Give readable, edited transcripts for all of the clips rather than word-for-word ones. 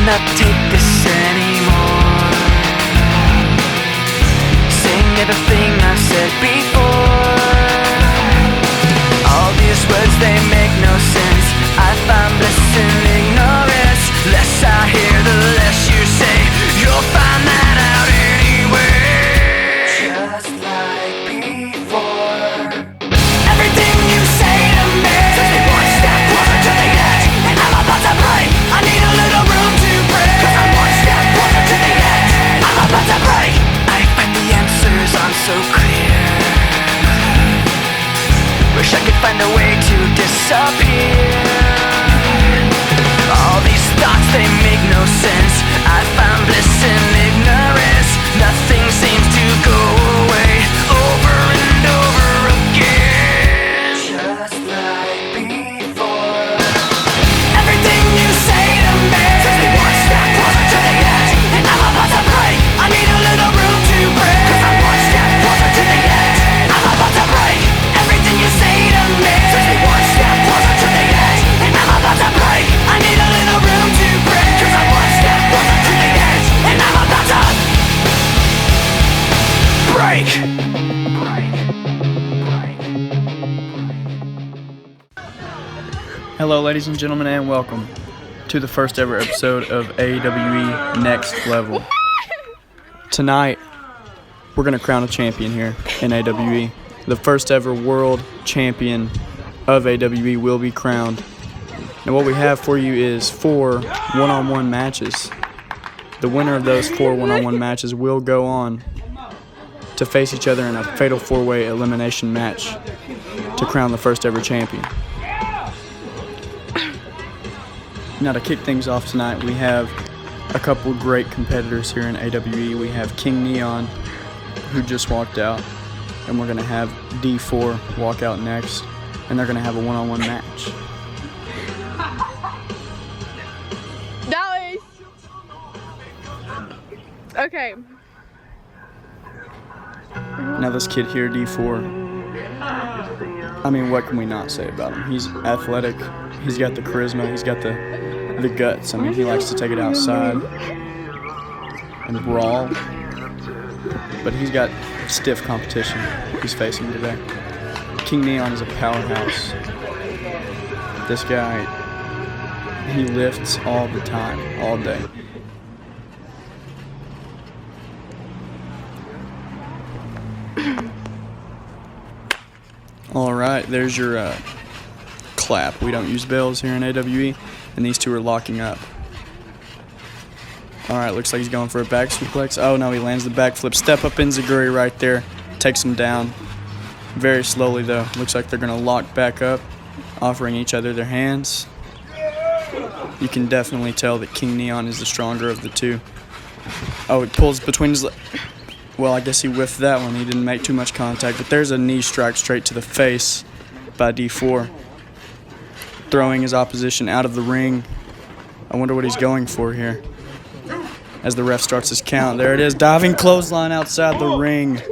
cannot take this anymore. Saying everything I've said before. All these words, they make no sense. I find bliss in ignorance. Less I hear, the less you say. You'll find that out anyway. Just like before. Everything you say to me takes me one step closer to the edge, and I'm about to break. I need a little room to break, 'cause I'm one step closer to the edge. I'm about to break. I find the answers aren't so clear. Wish I could find a way to disappear. All these thoughts, they make no sense. I found bliss in ignorance. Nothing seems to go away. Over and over again. Just like before. Everything you say to me takes me one step closer to the edge, and I'm about to break. I need a little room to break, 'cause I'm one step closer to the edge. I'm about to break. Everything you say to me takes me one step closer to the edge, and I'm about to break. I need a little room to break, 'cause I'm one step closer to the edge, and I'm about to break. Hello, ladies and gentlemen, and welcome to the first ever episode of AWE Next Level. Tonight, we're going to crown a champion here in AWE. The first ever world champion of AWE will be crowned. And what we have for you is 4 one-on-one matches. The winner of those 4 one-on-one matches will go on to face each other in a fatal 4-way elimination match to crown the first ever champion. Now, to kick things off tonight, we have a couple great competitors here in AWE. We have King Neon, who just walked out, and we're going to have D4 walk out next, and they're going to have a one-on-one match. That was okay. Now, this kid here, D4, I mean, what can we not say about him? He's athletic, he's got the charisma, he's got the guts. I mean, he likes to take it outside and brawl, but he's got stiff competition he's facing today. King Neon is a powerhouse. This guy, he lifts all the time, all day. All right, there's your clap. We don't use bells here in AWE, and these two are locking up. All right, looks like he's going for a back suplex. Oh, no, he lands the backflip. Step up enziguri right there. Takes him down. Very slowly, though. Looks like they're going to lock back up, offering each other their hands. You can definitely tell that King Neon is the stronger of the two. Oh, he pulls between his legs. Well, I guess he whiffed that one. He didn't make too much contact, but there's a knee strike straight to the face by D4. Throwing his opposition out of the ring. I wonder what he's going for here. As the ref starts his count. There it is. Diving clothesline outside the ring.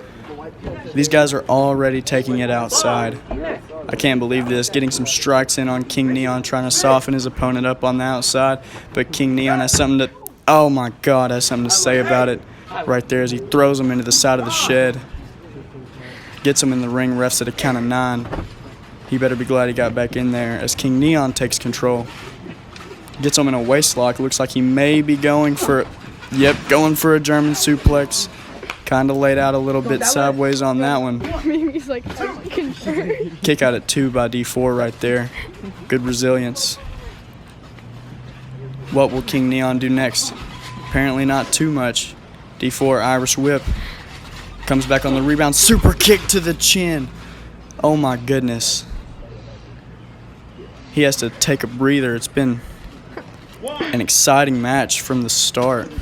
These guys are already taking it outside. I can't believe this. Getting some strikes in on King Neon, trying to soften his opponent up on the outside. But King Neon has something to... Oh my God, has something to say about it. Right there as he throws him into the side of the shed. Gets him in the ring, refs at a count of 9. He better be glad he got back in there as King Neon takes control. Gets him in a waist lock. Looks like he may be going for... Yep, going for a German suplex. Kind of laid out a little bit sideways on that one. He's like, I'm sure. Kick out at 2 by D4 right there. Good resilience. What will King Neon do next? Apparently not too much. D4 Irish whip. Comes back on the rebound. Super kick to the chin. Oh my goodness. He has to take a breather. It's been an exciting match from the start.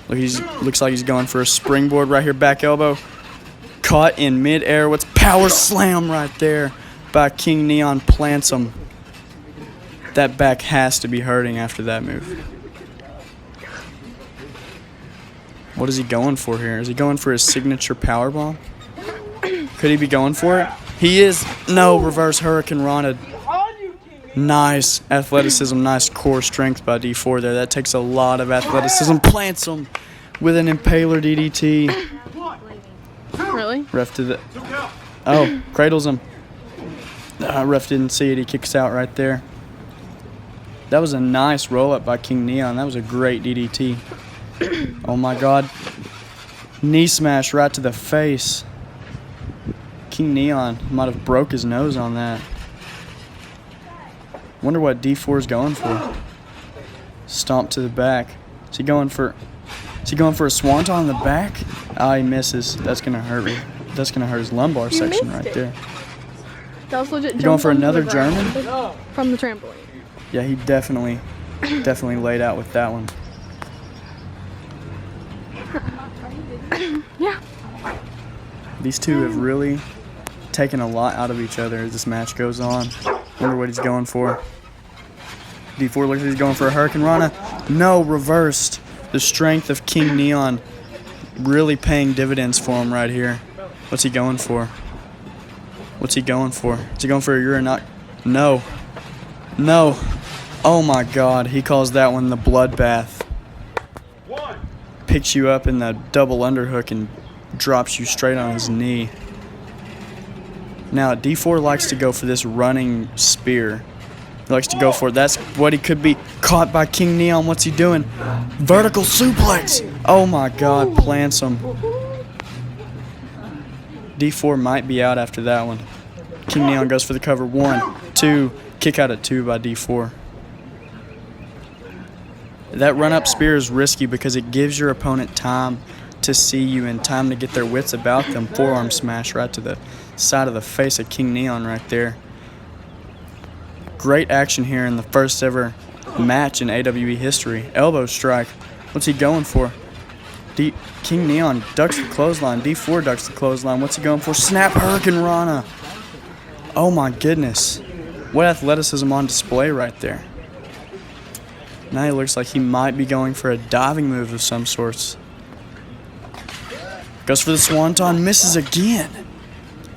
Looks like he's going for a springboard right here. Back elbow. Caught in midair. What's power slam right there by King Neon. Plants him. That back has to be hurting after that move. What is he going for here? Is he going for his signature powerbomb? Could he be going for it? He is. No, reverse Hurricane Rana. Nice athleticism, nice core strength by D4 there. That takes a lot of athleticism. Plants him with an impaler DDT. Really? Ref to the... Oh, cradles him. Ref didn't see it. He kicks out right there. That was a nice roll-up by King Neon. That was a great DDT. Oh, my God. Knee smash right to the face. King Neon might have broke his nose on that. Wonder what D4 is going for. Stomp to the back. Is he going for a swanton on the back? Oh, he misses. That's gonna hurt me. That's gonna hurt his lumbar section right there. That was legit. You going for another German? From the trampoline. Yeah, he definitely laid out with that one. Yeah. These two have really taken a lot out of each other as this match goes on. Wonder what he's going for. D4 looks like he's going for a Hurricane Rana. No, reversed. The strength of King Neon really paying dividends for him right here. What's he going for? What's he going for? Is he going for a urinal? No. No. Oh my God. He calls that one the bloodbath. Picks you up in the double underhook and drops you straight on his knee. Now, D4 likes to go for this running spear. He likes to go for it. That's what he could be. Caught by King Neon. What's he doing? Vertical suplex. Oh my God. Plants him. D4 might be out after that one. King Neon goes for the cover. 1, 2. Kick out at 2 by D4. That run-up spear is risky because it gives your opponent time to see you and time to get their wits about them. Forearm smash right to the side of the face of King Neon right there. Great action here in the first ever match in AWE history. Elbow strike. What's he going for? King Neon ducks the clothesline. D4 ducks the clothesline. What's he going for? Snap Hurricane Rana. Oh my goodness. What athleticism on display right there. Now he looks like he might be going for a diving move of some sorts. Goes for the swanton, misses again.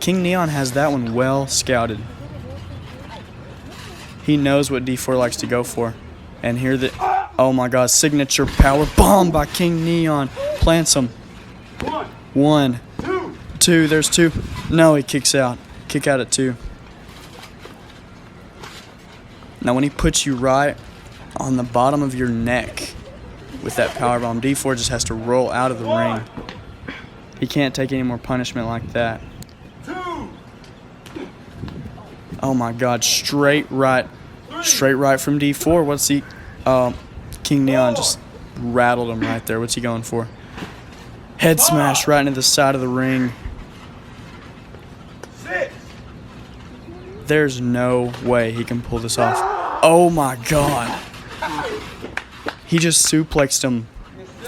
King Neon has that one well scouted. He knows what D4 likes to go for. And here oh my God, signature power bomb by King Neon. Plants him. 1, 2, there's 2. No, he kicks out. Kick out at 2. Now when he puts you right on the bottom of your neck with that power bomb, D4 just has to roll out of the ring. He can't take any more punishment like that. Oh my God, straight right from D4. What's he? King Neon just rattled him right there. What's he going for? Head smash right into the side of the ring. There's no way he can pull this off. Oh my God. He just suplexed him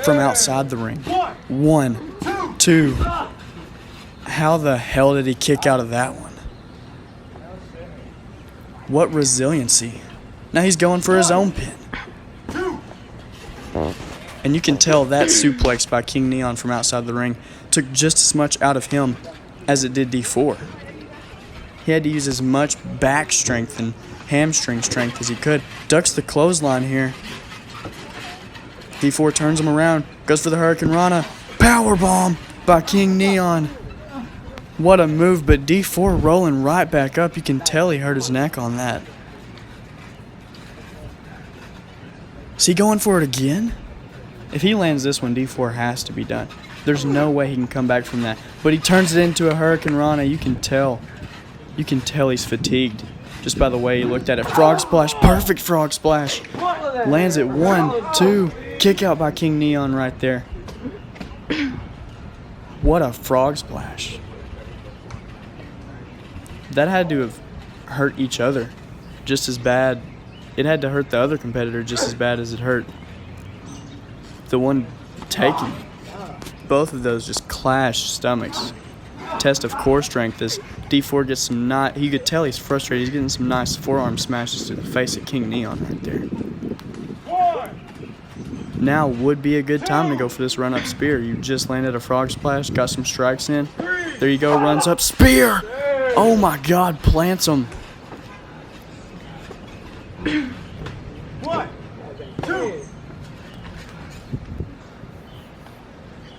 from outside the ring. 1, 2. How the hell did he kick out of that one? What resiliency. Now he's going for his own pin. And you can tell that suplex by King Neon from outside the ring took just as much out of him as it did D4. He had to use as much back strength and hamstring strength as he could. Ducks the clothesline here. D4 turns him around, goes for the Hurricane Rana. Powerbomb by King Neon. What a move, but D4 rolling right back up. You can tell he hurt his neck on that. Is he going for it again? If he lands this one, D4 has to be done. There's no way he can come back from that. But he turns it into a Hurricane Rana. You can tell. You can tell he's fatigued just by the way he looked at it. Frog splash. Perfect frog splash. Lands it. 1, 2. Kick out by King Neon right there. What a frog splash. That had to have hurt each other just as bad. It had to hurt the other competitor just as bad as it hurt the one taking. Both of those just clashed stomachs. Test of core strength as D4 gets some you could tell he's frustrated. He's getting some nice forearm smashes to the face of King Neon right there. Now would be a good time to go for this run-up spear. You just landed a frog splash, got some strikes in. There you go, runs up, spear! Oh my God, plants him. 1, 2.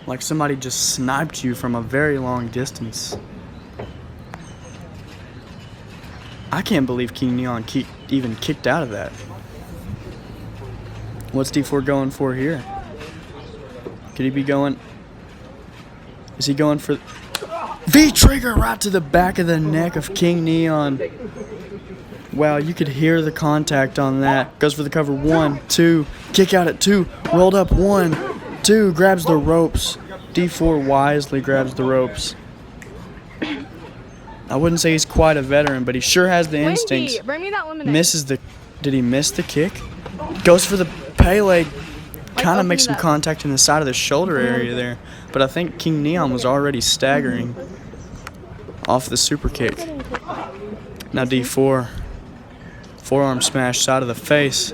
Like somebody just sniped you from a very long distance. I can't believe King Neon even kicked out of that. What's D4 going for here? Could he be going... Is he going for... V-trigger right to the back of the neck of King Neon. Wow, you could hear the contact on that. Goes for the cover. 1, 2. Kick out at 2. Rolled up. 1, 2. Grabs the ropes. D4 wisely grabs the ropes. I wouldn't say he's quite a veteran, but he sure has the instincts. Winky, bring me that lemonade. Misses the... Did he miss the kick? Goes for the Pele. Kind of makes some contact in the side of the shoulder area there. But I think King Neon was already staggering off the super kick. Now D4. Forearm smash, side of the face.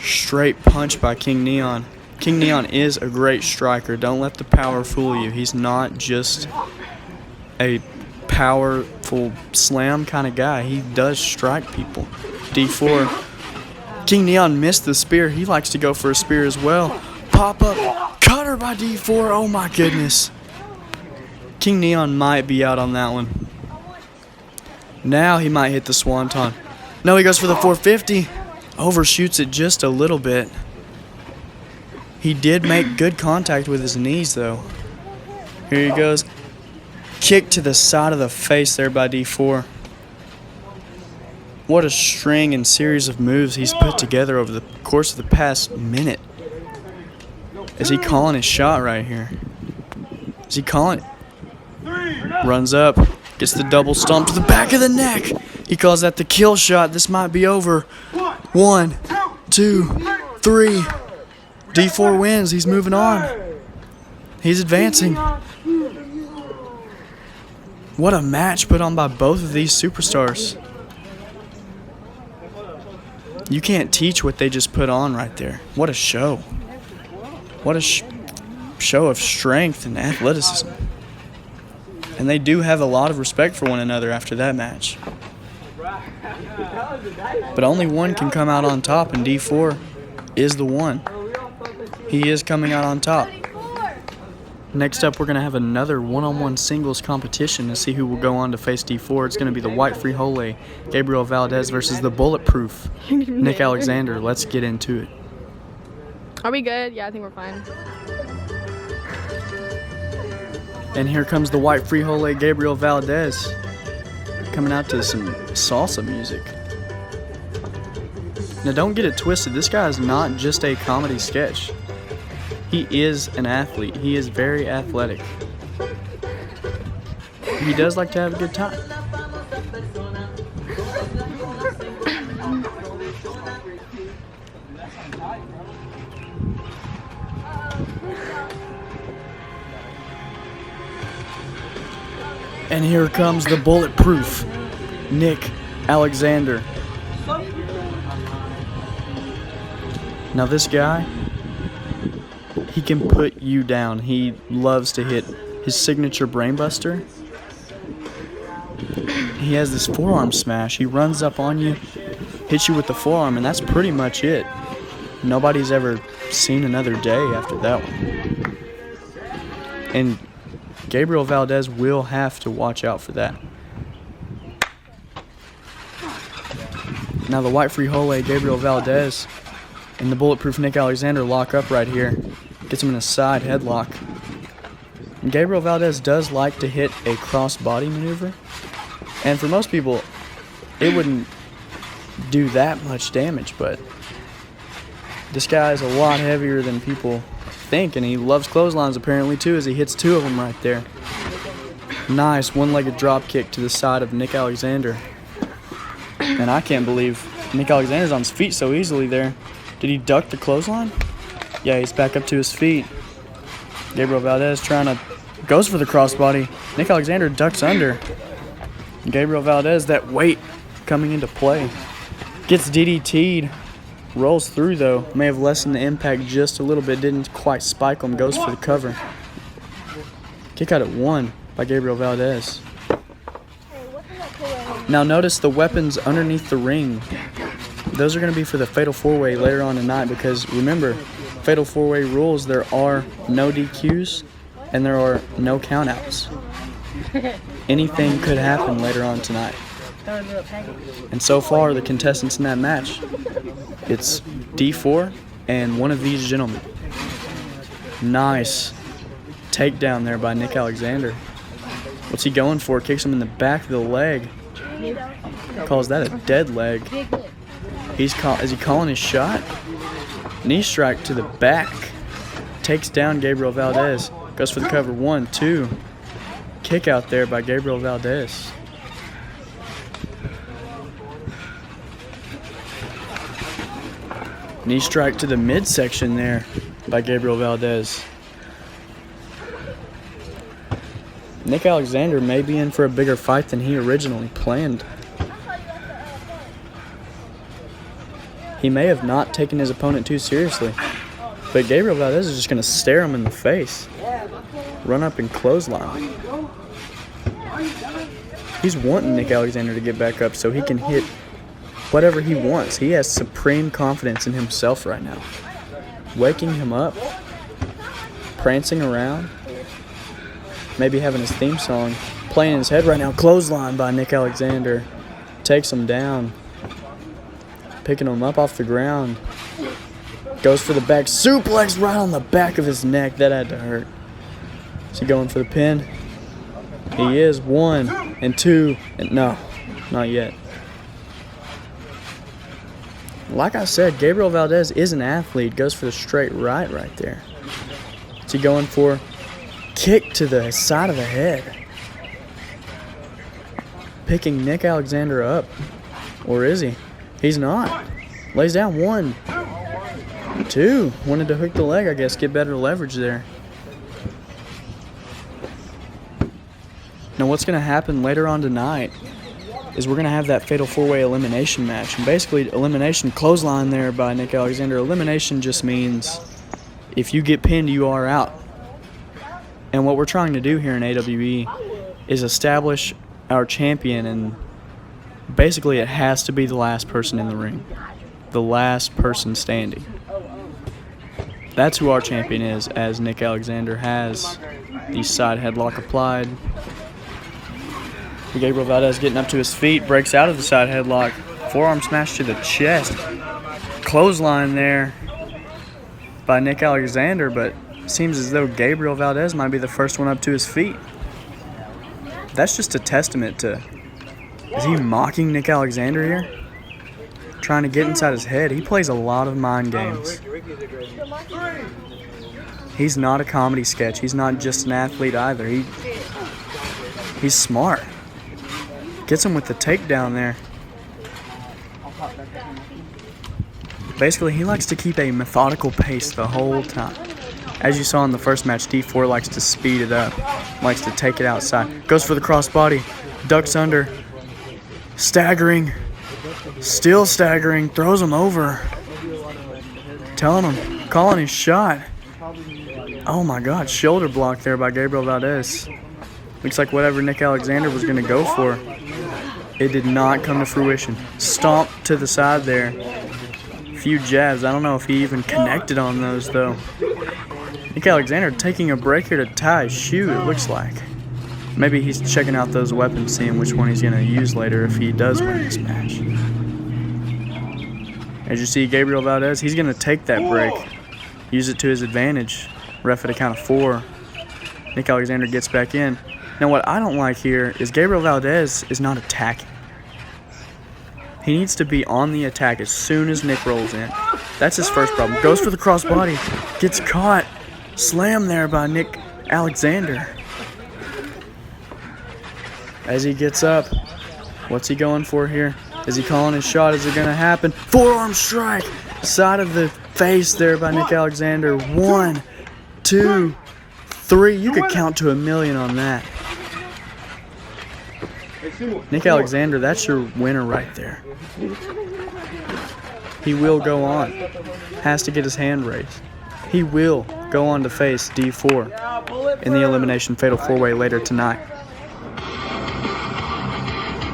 Straight punch by King Neon. King Neon is a great striker. Don't let the power fool you. He's not just a powerful slam kind of guy. He does strike people. D4. King Neon missed the spear. He likes to go for a spear as well. Pop up. Cutter by D4. Oh my goodness. King Neon might be out on that one. Now he might hit the swanton. No, he goes for the 450. Overshoots it just a little bit. He did make good contact with his knees, though. Here he goes. Kick to the side of the face there by D4. What a string and series of moves he's put together over the course of the past minute. Is he calling his shot right here? Is he calling it? Runs up. Gets the double stomp to the back of the neck. He calls that the kill shot. This might be over. 1, 2, 3. D4 wins. He's moving on. He's advancing. What a match put on by both of these superstars. You can't teach what they just put on right there. What a show. What a show of strength and athleticism. And they do have a lot of respect for one another after that match. But only one can come out on top, and D4 is the one. He is coming out on top. Next up, we're going to have another one-on-one singles competition to see who will go on to face D4. It's going to be the White Frijole, Gabriel Valdez versus the Bulletproof, Nick Alexander. Let's get into it. Are we good? Yeah, I think we're fine. And here comes the White Frijole, Gabriel Valdez, coming out to some salsa music. Now don't get it twisted, this guy is not just a comedy sketch. He is an athlete. He is very athletic. He does like to have a good time. And here comes the bulletproof Nick Alexander. Now this guy, he can put you down. He loves to hit his signature brainbuster. He has this forearm smash. He runs up on you, hits you with the forearm, and that's pretty much it. Nobody's ever seen another day after that one. And Gabriel Valdez will have to watch out for that. Now the White Frijole, Gabriel Valdez, and the bulletproof Nick Alexander lock up right here. Gets him in a side headlock. And Gabriel Valdez does like to hit a cross-body maneuver. And for most people, it wouldn't do that much damage, but this guy is a lot heavier than people think, and he loves clotheslines apparently too, as he hits two of them right there. Nice one-legged drop kick to the side of Nick Alexander. And I can't believe Nick Alexander's on his feet so easily there. Did he duck the clothesline? Yeah, he's back up to his feet. Gabriel Valdez goes for the crossbody. Nick Alexander ducks under. Gabriel Valdez, that weight coming into play. Gets DDT'd. Rolls through though. May have lessened the impact just a little bit. Didn't quite spike him. Goes for the cover. Kick out at 1 by Gabriel Valdez. Now notice the weapons underneath the ring. those are going to be for the Fatal 4-Way later on tonight because, remember, Fatal 4-Way rules, there are no DQs and there are no countouts. Anything could happen later on tonight. And so far, the contestants in that match, it's D4 and one of these gentlemen. Nice takedown there by Nick Alexander. What's he going for? Kicks him in the back of the leg. Calls that a dead leg. Is he calling his shot? Knee strike to the back. Takes down Gabriel Valdez. Goes for the cover. 1, 2. Kick out there by Gabriel Valdez. Knee strike to the midsection there by Gabriel Valdez. Nick Alexander may be in for a bigger fight than he originally planned. He may have not taken his opponent too seriously, but Gabriel Valdez is just going to stare him in the face. Run up and clothesline. He's wanting Nick Alexander to get back up so he can hit whatever he wants. He has supreme confidence in himself right now. Waking him up, prancing around, maybe having his theme song playing in his head right now. Clothesline by Nick Alexander. Takes him down. Picking him up off the ground. Goes for the back suplex right on the back of his neck. That had to hurt. Is he going for the pin? He is. 1 and 2 and no, not yet. Like I said, Gabriel Valdez is an athlete. Goes for the straight right there. Is he going for? Kick to the side of the head. Picking Nick Alexander up. Or is he? He's not. Lays down 1, 2. Wanted to hook the leg, I guess. Get better leverage there. Now what's going to happen later on tonight is we're going to have that Fatal 4-Way elimination match. And basically, elimination, clothesline there by Nick Alexander. Elimination just means if you get pinned, you are out. And what we're trying to do here in AWE is establish our champion, and basically it has to be the last person in the ring. The last person standing. That's who our champion is, as Nick Alexander has the side headlock applied. Gabriel Valdez getting up to his feet, breaks out of the side headlock. Forearm smash to the chest. Clothesline there by Nick Alexander, but seems as though Gabriel Valdez might be the first one up to his feet. That's just a testament to... Is he mocking Nick Alexander here? Trying to get inside his head. He plays a lot of mind games. He's not a comedy sketch. He's not just an athlete either. He's smart. Gets him with the takedown there. Basically, he likes to keep a methodical pace the whole time. As you saw in the first match, D4 likes to speed it up. Likes to take it outside. Goes for the crossbody. Ducks under. Staggering. Still staggering. Throws him over. Telling him. Calling his shot. Oh my God. Shoulder block there by Gabriel Valdez. Looks like whatever Nick Alexander was going to go for, it did not come to fruition. Stomp to the side there. Few jabs. I don't know if he even connected on those though. Nick Alexander taking a break here to tie his shoe, it looks like. Maybe he's checking out those weapons, seeing which one he's going to use later if he does win this match. As you see, Gabriel Valdez, he's going to take that break, use it to his advantage. Ref at a count of 4. Nick Alexander gets back in. Now what I don't like here is Gabriel Valdez is not attacking. He needs to be on the attack as soon as Nick rolls in. That's his first problem. Goes for the crossbody. Gets caught. Slam there by Nick Alexander. As he gets up, what's he going for here? Is he calling his shot? Is it going to happen? Forearm strike. Side of the face there by Nick Alexander. 1, 2, 3. You could count to 1,000,000 on that. Nick Alexander, that's your winner right there. He will go on. Has to get his hand raised. He will go on to face D4 in the Elimination Fatal 4-Way later tonight.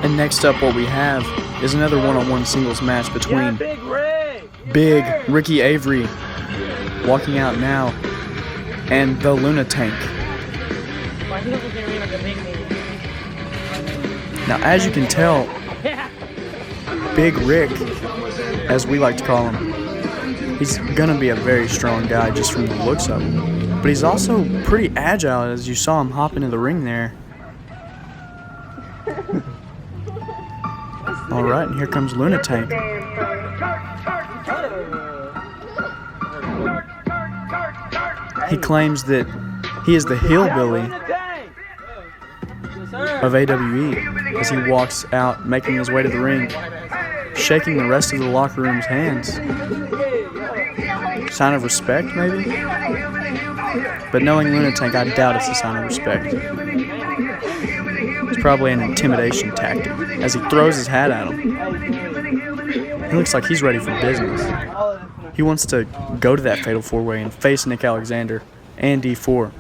And next up what we have is another one-on-one singles match between Big Rig. Big Ricky Avery walking out now and the Lunatank. Now, as you can tell, Big Rick, as we like to call him, he's gonna be a very strong guy just from the looks of him. But he's also pretty agile, as you saw him hop into the ring there. All right, and here comes Lunatank. He claims that he is the hillbilly of AWE as he walks out, making his way to the ring, shaking the rest of the locker room's hands. Sign of respect, maybe? But knowing Lunatank, I doubt it's a sign of respect. It's probably an intimidation tactic as he throws his hat at him. He looks like he's ready for business. He wants to go to that fatal four-way and face Nick Alexander and D4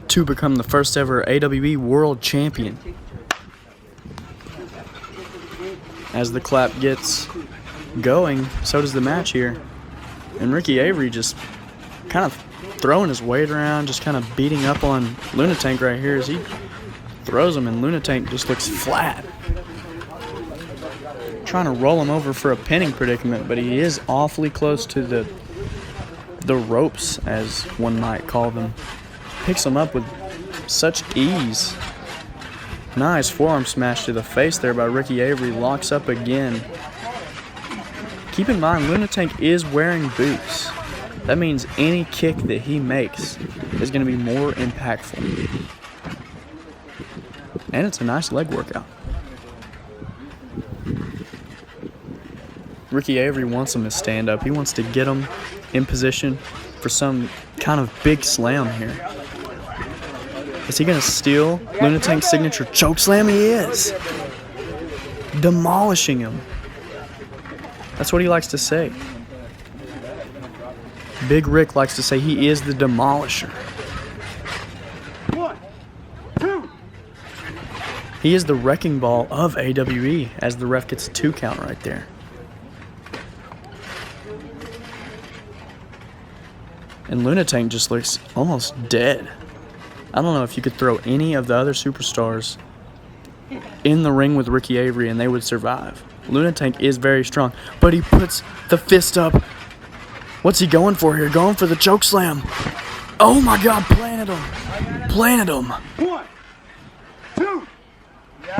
to become the first ever AWE World Champion. As the clap gets going, so does the match here. And Ricky Avery just kind of throwing his weight around, just kind of beating up on Lunatank right here as he throws him, and Lunatank just looks flat. Trying to roll him over for a pinning predicament, but he is awfully close to the ropes, as one might call them. Picks him up with such ease. Nice forearm smash to the face there by Ricky Avery. Locks up again. Keep in mind, Lunatank is wearing boots. That means any kick that he makes is going to be more impactful. And it's a nice leg workout. Ricky Avery wants him to stand up. He wants to get him in position for some kind of big slam here. Is he going to steal Lunatank's signature chokeslam? He is. Demolishing him. That's what he likes to say. Big Rick likes to say he is the demolisher. 1, 2. He is the wrecking ball of AWE, as the ref gets a 2 count right there. And Lunatank just looks almost dead. I don't know if you could throw any of the other superstars in the ring with Ricky Avery and they would survive. Lunatank is very strong, but he puts the fist up. What's he going for here? Going for the chokeslam. Oh my God, planted him. Planted him. 1, 2, 3.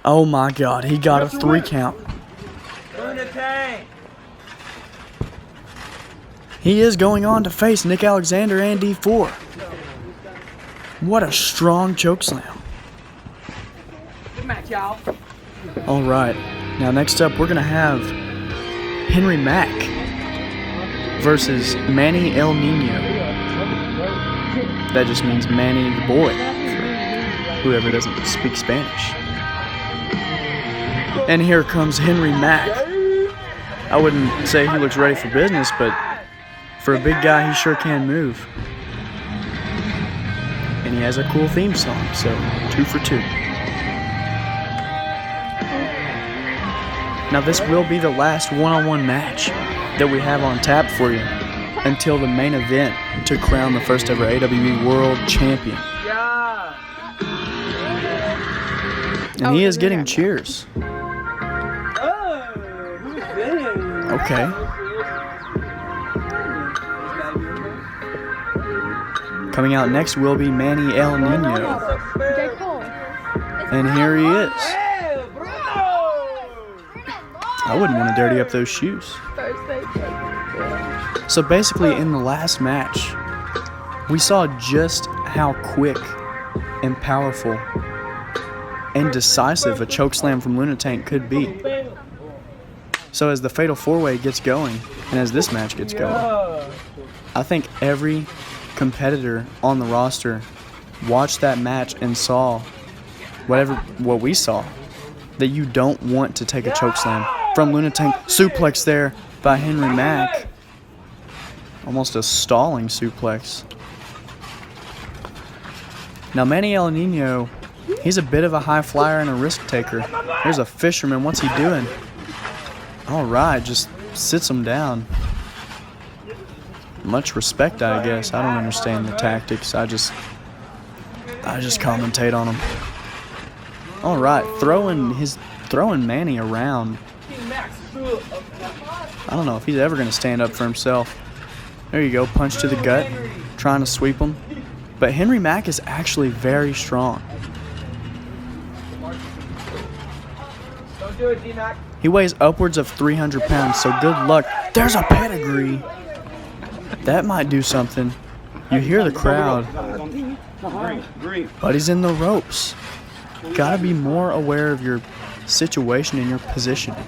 Oh my God, he got a 3 count. Lunatank. He is going on to face Nick Alexander and D4. What a strong chokeslam. Mack, y'all. All right, now next up we're going to have Henry Mack versus Manny El Nino. That just means Manny the boy, for whoever doesn't speak Spanish. And here comes Henry Mack. I wouldn't say he looks ready for business, but for a big guy, he sure can move. And he has a cool theme song, so 2 for 2. Now this will be the last one-on-one match that we have on tap for you until the main event to crown the first ever AWE World Champion. And he is getting cheers. Okay. Coming out next will be Manny El Nino. J. Cole. And here he is. I wouldn't want to dirty up those shoes. So basically in the last match, we saw just how quick and powerful and decisive a chokeslam from Lunatank could be. So as the Fatal 4-Way gets going, and as this match gets going, I think every competitor on the roster watched that match and saw what we saw, that you don't want to take a chokeslam from Lunatank. Suplex there by Henry Mack. Almost a stalling suplex. Now Manny El Nino He's a bit of a high flyer and a risk taker. Here's a fisherman. What's he doing? All right, just sits him down. Much respect, I guess. I don't understand the tactics. I just commentate on him. All right, throwing Manny around. I don't know if he's ever going to stand up for himself. There you go, punch to the gut, trying to sweep him. But Henry Mack is actually very strong. Don't do it, D-Mac. He weighs upwards of 300 pounds, so good luck. There's a pedigree. That might do something. You hear the crowd. But he's in the ropes. Gotta be more aware of your situation and your positioning.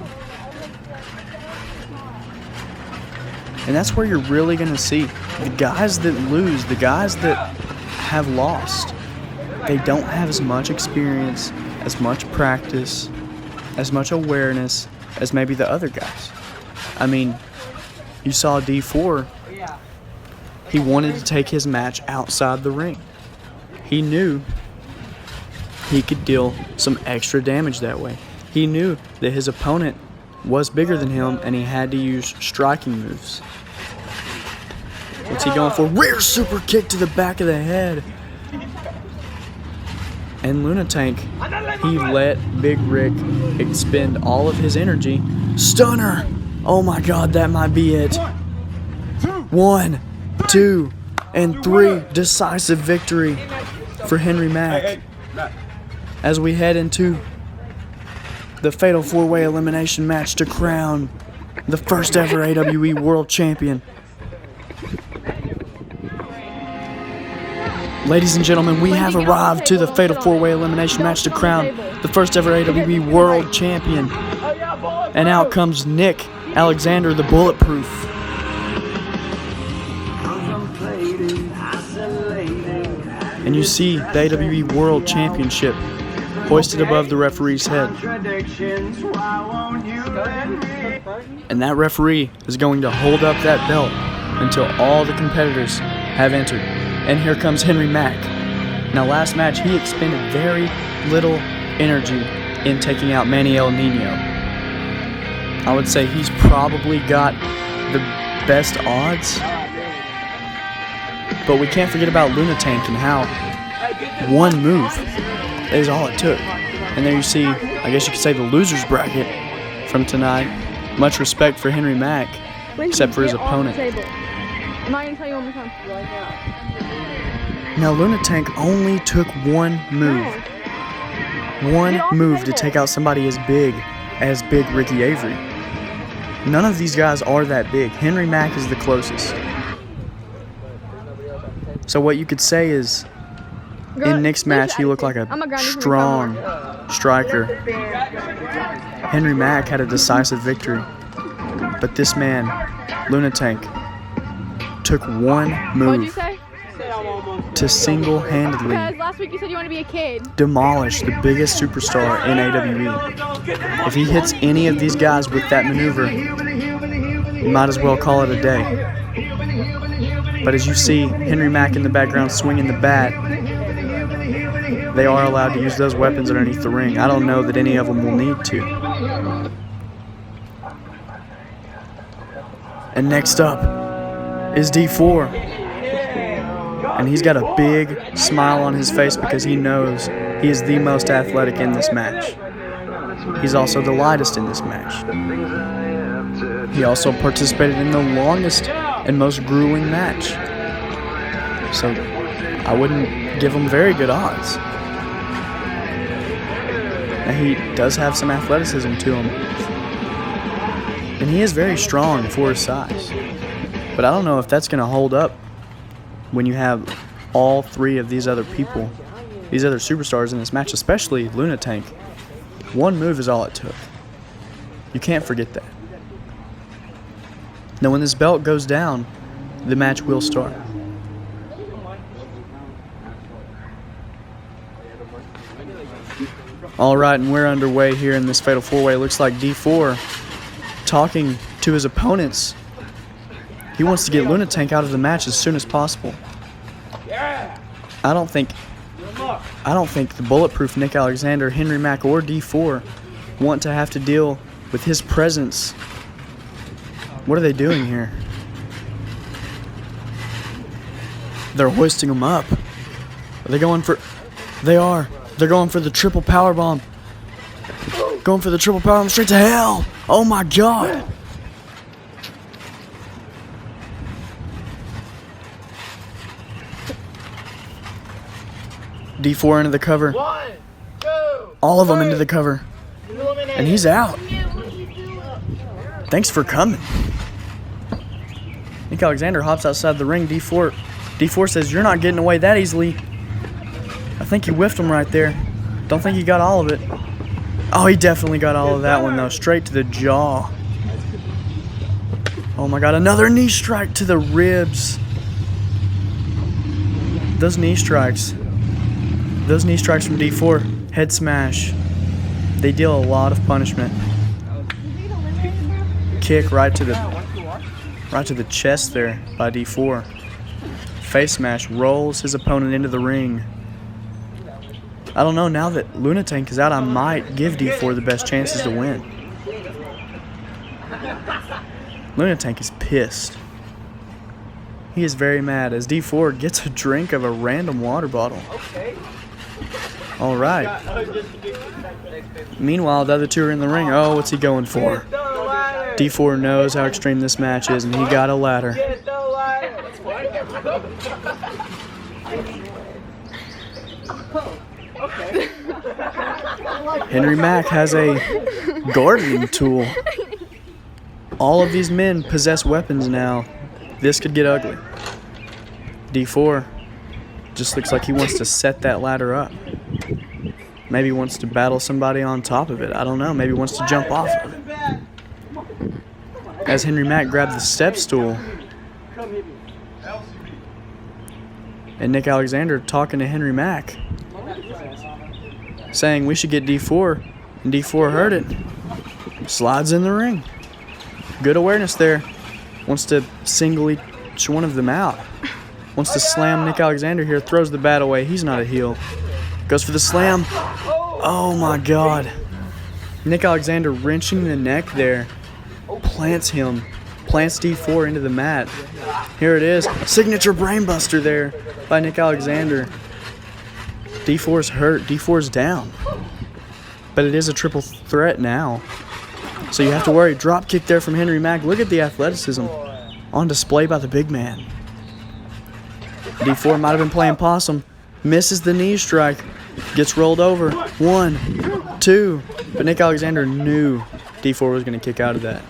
And that's where you're really going to see the guys that lose, the guys that have lost. They don't have as much experience, as much practice, as much awareness as maybe the other guys. I mean, you saw D4. He wanted to take his match outside the ring. He knew he could deal some extra damage that way. He knew that his opponent was bigger than him and he had to use striking moves. What's he going for? Rear super kick to the back of the head. And Lunatank, he let Big Rick expend all of his energy. Stunner! Oh my God, that might be it. 1, 2, and 3. Decisive victory for Henry Mack. As we head into the Fatal 4-Way Elimination match to crown the first ever AWE World Champion. Ladies and gentlemen, we have arrived to the Fatal 4-Way Elimination match to crown the first ever AWE World Champion. And out comes Nick Alexander, the Bulletproof. And you see the AWE World Championship hoisted above the referee's head. And that referee is going to hold up that belt until all the competitors have entered. And here comes Henry Mack. Now last match he expended very little energy in taking out Manny El Nino. I would say he's probably got the best odds. But we can't forget about Lunatank and how one move is all it took. And there you see, I guess you could say the loser's bracket from tonight. Much respect for Henry Mack, except for his opponent. I'm not going to tell you one more time. Now Lunatank only took one move. One move to take out somebody as big as Big Ricky Avery. None of these guys are that big. Henry Mack is the closest. So what you could say is, in Nick's match, he looked like a strong striker. Henry Mack had a decisive victory. But this man, Lunatank, took one move to single-handedly Because last week you said you want to be a kid. demolish the biggest superstar in AWE. If he hits any of these guys with that maneuver, you might as well call it a day. But as you see Henry Mack in the background swinging the bat, they are allowed to use those weapons underneath the ring. I don't know that any of them will need to. And next up is D4. And he's got a big smile on his face because he knows he is the most athletic in this match. He's also the lightest in this match. He also participated in the longest and most grueling match. So I wouldn't give him very good odds. Now he does have some athleticism to him. And he is very strong for his size. But I don't know if that's going to hold up when you have all three of these other people, these other superstars in this match, especially Lunatank. One move is all it took. You can't forget that. Now when this belt goes down, the match will start. Alright, and we're underway here in this Fatal 4-Way. Looks like D4 talking to his opponents. He wants to get Lunatank out of the match as soon as possible. I don't think I don't think the bulletproof Nick Alexander, Henry Mack, or D4 want to have to deal with his presence. What are they doing here? They're hoisting him up. Are they going for... They are. They're going for the triple power bomb. Going for the triple power bomb straight to hell. Oh my God. D4 into the cover. 1, 2. All of them into the cover. And he's out. Thanks for coming. Nick Alexander hops outside the ring. D4 says, "You're not getting away that easily." I think he whiffed him right there. Don't think he got all of it. Oh, he definitely got all of that one, though. Straight to the jaw. Oh, my God. Another knee strike to the ribs. Those knee strikes from D4, head smash. They deal a lot of punishment. Kick right to the chest there by D4. Face smash rolls his opponent into the ring. I don't know, now that Lunatank is out, I might give D4 the best chances to win. Lunatank is pissed. He is very mad as D4 gets a drink of a random water bottle. All right. Meanwhile, the other two are in the ring. Oh, what's he going for? D4 knows how extreme this match is, and he got a ladder. Henry Mack has a gardening tool. All of these men possess weapons now. This could get ugly. D4 just looks like he wants to set that ladder up. Maybe he wants to battle somebody on top of it. I don't know. Maybe he wants to jump off of it. As Henry Mack grabbed the step stool. And Nick Alexander talking to Henry Mack, saying we should get D4. And D4 heard it. Slides in the ring. Good awareness there. Wants to single each one of them out. Wants to slam Nick Alexander here. Throws the bat away. He's not a heel. Goes for the slam. Oh my God. Nick Alexander wrenching the neck there. Plants him. Plants D4 into the mat. Here it is. Signature brainbuster there by Nick Alexander. D4's hurt. D4's down. But it is a triple threat now. So you have to worry. Drop kick there from Henry Mack. Look at the athleticism on display by the big man. D4 might have been playing possum. Misses the knee strike. Gets rolled over. 1, 2. But Nick Alexander knew D4 was going to kick out of that.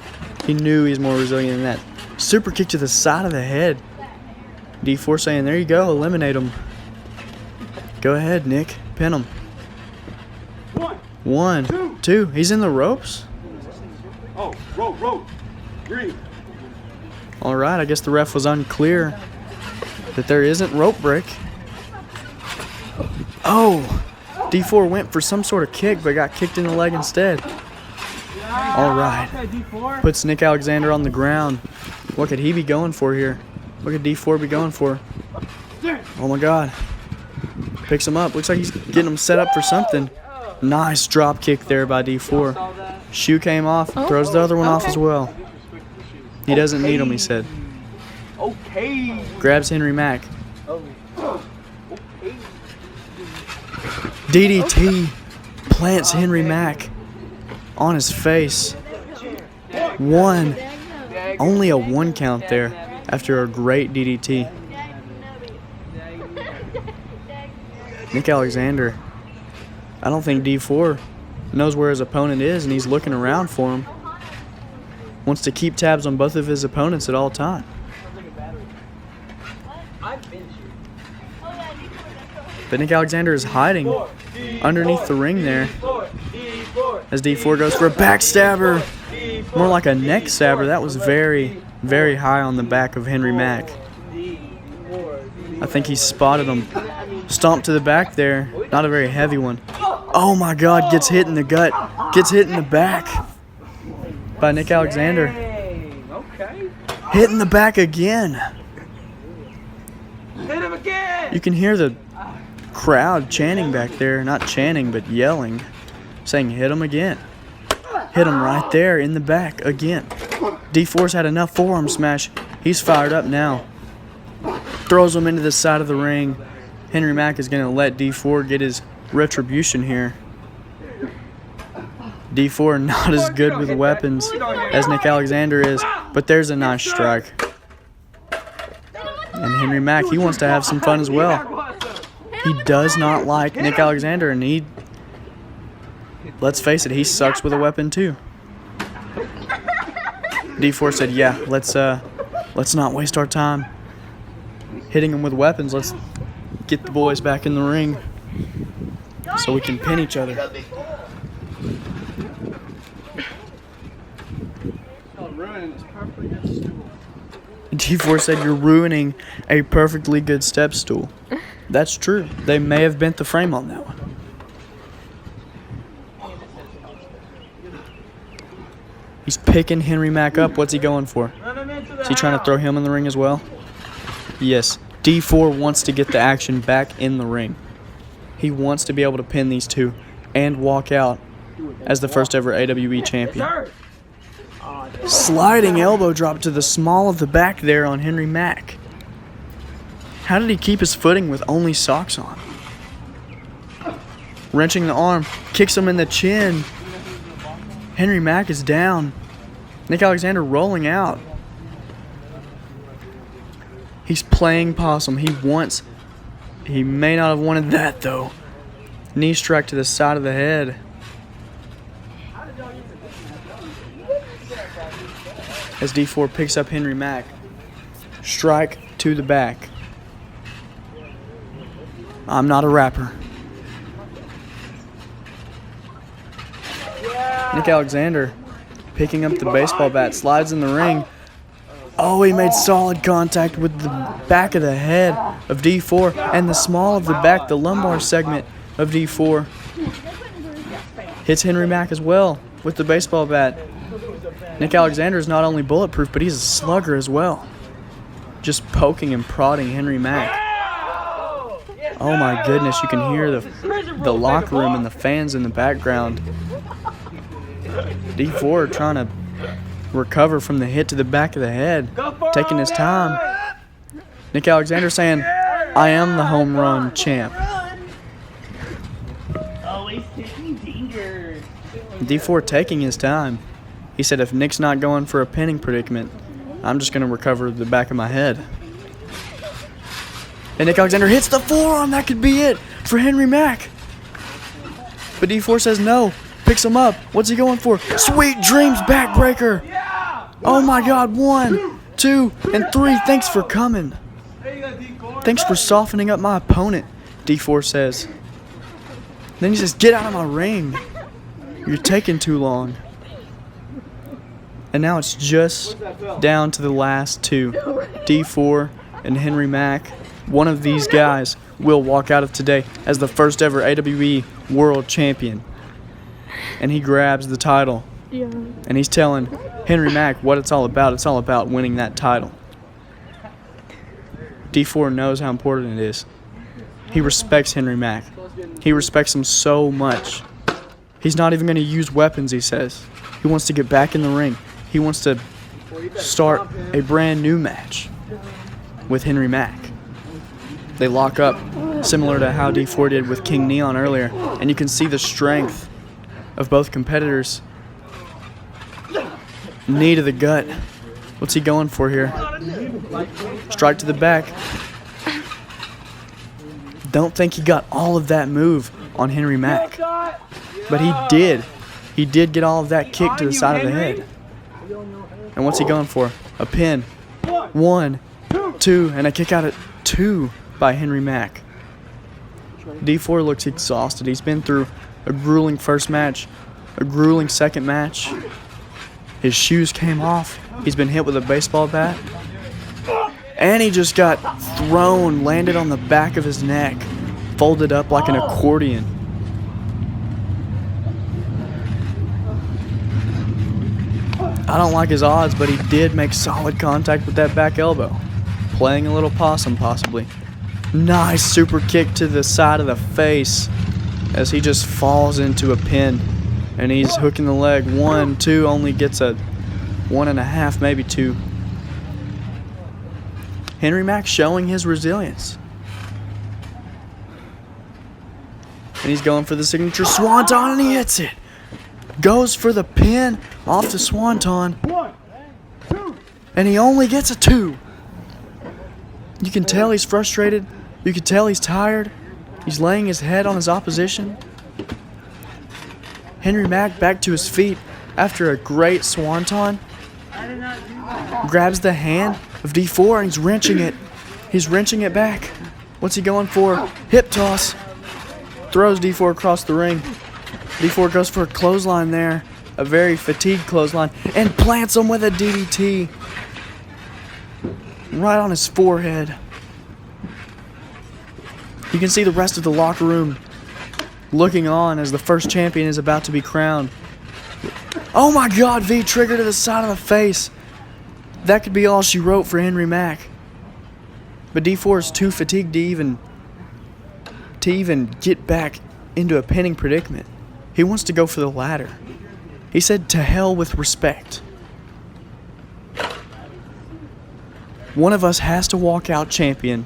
He knew he's more resilient than that. Super kick to the side of the head. D4 saying, there you go, eliminate him. Go ahead, Nick. Pin him. 1, 2. He's in the ropes? Oh, rope. Green. All right, I guess the ref was unclear that there isn't rope break. Oh, D4 went for some sort of kick, but got kicked in the leg instead. All right, puts Nick Alexander on the ground. What could he be going for here? What could D4 be going for? Oh my God. Picks him up. Looks like he's getting him set up for something. Nice drop kick there by D4. Shoe came off. Throws the other one off as well. He doesn't need him, he said. Okay. Grabs Henry Mack. DDT plants Henry Mack on his face. 1. Only a 1 count there after a great DDT. Nick Alexander. I don't think D4 knows where his opponent is, and he's looking around for him. Wants to keep tabs on both of his opponents at all times. But Nick Alexander is hiding underneath the ring there as D4 goes for a backstabber. More like a neck stabber. That was very, very high on the back of Henry Mack. I think he spotted him. Stomp to the back there. Not a very heavy one. Oh my God, gets hit in the gut. Gets hit in the back by Nick Alexander. Hit in the back again. Hit him again. You can hear the crowd chanting back there. Not chanting, but yelling. Saying, hit him again. Hit him right there in the back again. D4's had enough forearm smash. He's fired up now. Throws him into the side of the ring. Henry Mack is going to let D4 get his retribution here. D4 not as good with weapons as Nick Alexander is, but there's a nice strike. And Henry Mack, he wants to have some fun as well. He does not like Nick Alexander, and let's face it, he sucks with a weapon too. D4 said, yeah, let's not waste our time hitting him with weapons. Let's get the boys back in the ring so we can pin each other. D4 said, you're ruining a perfectly good step stool. That's true. They may have bent the frame on that one. He's picking Henry Mack up. What's he going for? Is he trying to throw him in the ring as well? Yes. D4 wants to get the action back in the ring. He wants to be able to pin these two and walk out as the first ever AWE champion. Sliding elbow drop to the small of the back there on Henry Mack. How did he keep his footing with only socks on? Wrenching the arm, kicks him in the chin. Henry Mack is down. Nick Alexander rolling out. He's playing possum. He may not have wanted that though. Knee strike to the side of the head. As D4 picks up Henry Mack. Strike to the back. I'm not a rapper. Nick Alexander picking up the baseball bat, slides in the ring. Oh, he made solid contact with the back of the head of D4 and the small of the back, the lumbar segment of D4. Hits Henry Mack as well with the baseball bat. Nick Alexander is not only bulletproof, but he's a slugger as well. Just poking and prodding Henry Mack. Oh my goodness, you can hear the locker room and the fans in the background. D4 trying to recover from the hit to the back of the head, taking his time. Nick Alexander saying, I am the home run champ. D4 taking his time. He said, if Nick's not going for a pinning predicament, I'm just going to recover the back of my head. And Nick Alexander hits the forearm. That could be it for Henry Mack. But D4 says no. Picks him up. What's he going for? Sweet Dreams backbreaker. Oh my God. 1, 2, and 3. Thanks for coming. Thanks for softening up my opponent, D4 says. Then he says, get out of my ring. You're taking too long. And now it's just down to the last two. D4 and Henry Mack. One of these guys will walk out of today as the first ever AWE World Champion. And he grabs the title. Yeah. And he's telling Henry Mack what it's all about. It's all about winning that title. D4 knows how important it is. He respects Henry Mack. He respects him so much. He's not even going to use weapons, he says. He wants to get back in the ring. He wants to start a brand new match with Henry Mack. They lock up, similar to how D4 did with King Neon earlier. And you can see the strength of both competitors. Knee to the gut. What's he going for here? Strike to the back. Don't think he got all of that move on Henry Mack. But he did. He did get all of that kick to the side of the head. And what's he going for? A pin. 1, 2, and a kick out at 2 by Henry Mack. D4 looks exhausted. He's been through a grueling first match, a grueling second match. His shoes came off. He's been hit with a baseball bat. And he just got thrown, landed on the back of his neck, folded up like an accordion. I don't like his odds, but he did make solid contact with that back elbow. Playing a little possum, possibly. Nice super kick to the side of the face as he just falls into a pin. And he's hooking the leg. 1, 2, only gets a 1.5, maybe 2. Henry Mack showing his resilience. And he's going for the signature swanton, and he hits it. Goes for the pin off the swanton. 1, 2. And he only gets a 2. You can tell he's frustrated. You can tell he's tired. He's laying his head on his opposition. Henry Mack back to his feet after a great swanton. Grabs the hand of D4 and he's wrenching it. He's wrenching it back. What's he going for? Hip toss. Throws D4 across the ring. D4 goes for a clothesline there. A very fatigued clothesline. And plants him with a DDT. Right on his forehead. You can see the rest of the locker room looking on as the first champion is about to be crowned. Oh my God, V trigger to the side of the face. That could be all she wrote for Henry Mack. But D4 is too fatigued to even get back into a pinning predicament. He wants to go for the ladder. He said, "To hell with respect." One of us has to walk out champion,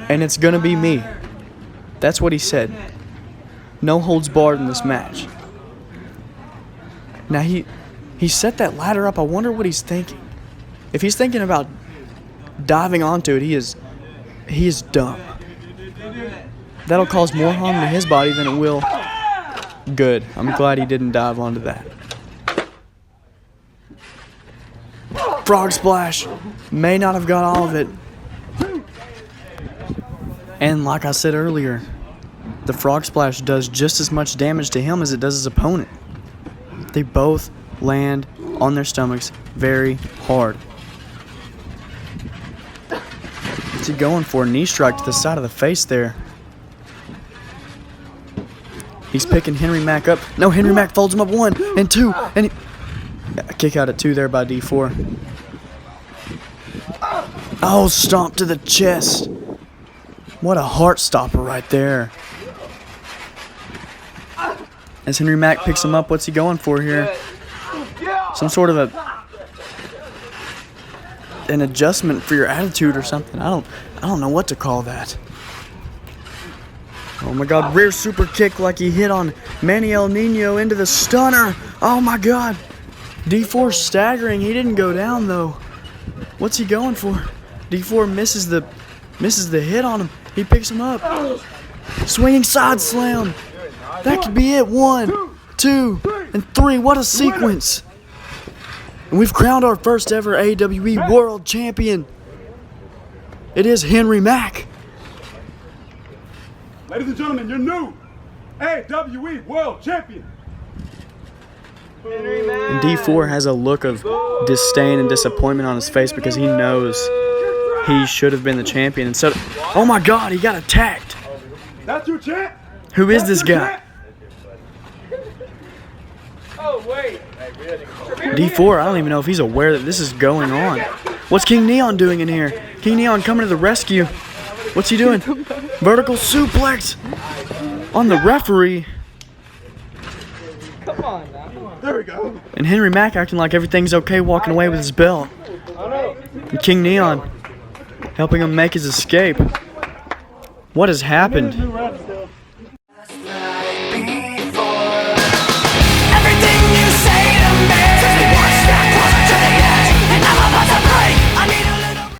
and it's gonna be me. That's what he said. No holds barred in this match. Now he set that ladder up. I wonder what he's thinking. If he's thinking about diving onto it, he is dumb. That'll cause more harm to his body than it will. Good. I'm glad he didn't dive onto that. Frog splash. May not have got all of it. And like I said earlier, the frog splash does just as much damage to him as it does his opponent. They both land on their stomachs very hard. What's he going for? Knee strike to the side of the face there. He's picking Henry Mack up. No, Henry Mack folds him up 1 and 2. And a kick out at 2 there by D4. Oh, stomp to the chest. What a heart stopper right there. As Henry Mack picks him up, what's he going for here? Some sort of an adjustment for your attitude or something. I don't know what to call that. Oh my God, rear super kick like he hit on Manuel Nino into the stunner. Oh my God. D4 staggering. He didn't go down though. What's he going for? D4 misses the hit on him. He picks him up. Swinging side slam. That could be it. 1, 2, and 3. What a sequence. And we've crowned our first ever AWE World Champion. It is Henry Mack. Ladies and gentlemen, your new AWE World Champion. And D4 has a look of disdain and disappointment on his face because he knows he should have been the champion. And so, oh my God, he got attacked. That's your champ. Who is this guy? Oh, wait. D4, I don't even know if he's aware that this is going on. What's King Neon doing in here? King Neon coming to the rescue. What's he doing? Vertical suplex on the referee. Come on now. There we go. And Henry Mack acting like everything's okay, walking away with his belt. And King Neon helping him make his escape. What has happened?